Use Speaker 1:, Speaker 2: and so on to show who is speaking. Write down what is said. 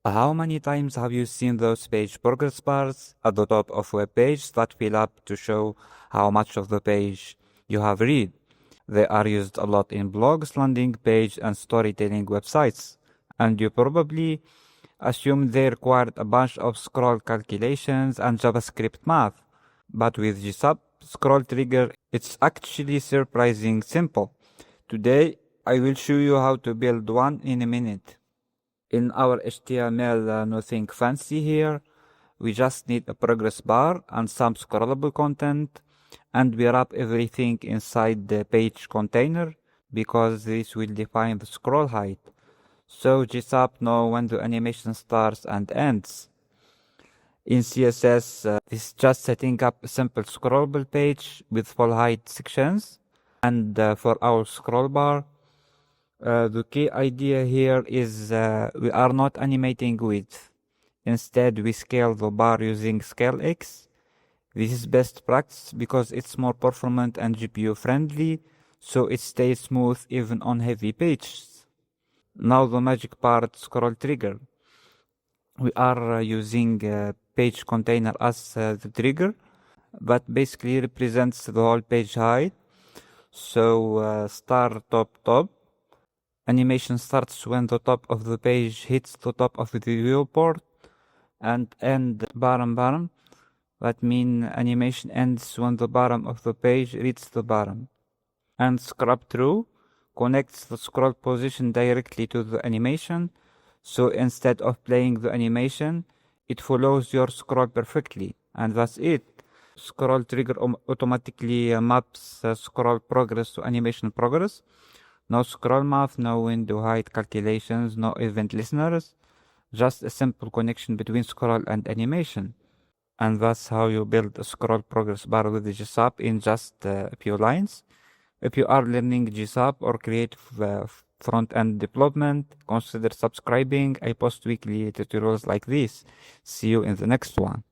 Speaker 1: How many times have you seen those page progress bars at the top of web page that fill up to show how much of the page you have read? They are used a lot in blogs, landing page, and storytelling websites. And you probably assume they required a bunch of scroll calculations and JavaScript math. But with GSAP ScrollTrigger, it's actually surprisingly simple. Today, I will show you how to build one in a minute. In our HTML, nothing fancy here. We just need a progress bar and some scrollable content, and we wrap everything inside the page container because this will define the scroll height. So GSAP knows when the animation starts and ends. In CSS, this is just setting up a simple scrollable page with full height sections. And for our scroll bar, the key idea here is we are not animating width. Instead, we scale the bar using scaleX. This is best practice because it's more performant and GPU friendly, so it stays smooth even on heavy pages. Now the magic part, ScrollTrigger. We are using page container as the trigger, that basically represents the whole page height. So star top. Animation starts when the top of the page hits the top of the viewport, and end bottom. That means animation ends when the bottom of the page reaches the bottom. And scrub through connects the scroll position directly to the animation, so instead of playing the animation, it follows your scroll perfectly, and that's it. ScrollTrigger automatically maps scroll progress to animation progress. No scroll math, no window height calculations, no event listeners, just a simple connection between scroll and animation. And that's how you build a scroll progress bar with GSAP in just a few lines. If you are learning GSAP or creative front-end development, consider subscribing. I post weekly tutorials like this. See you in the next one.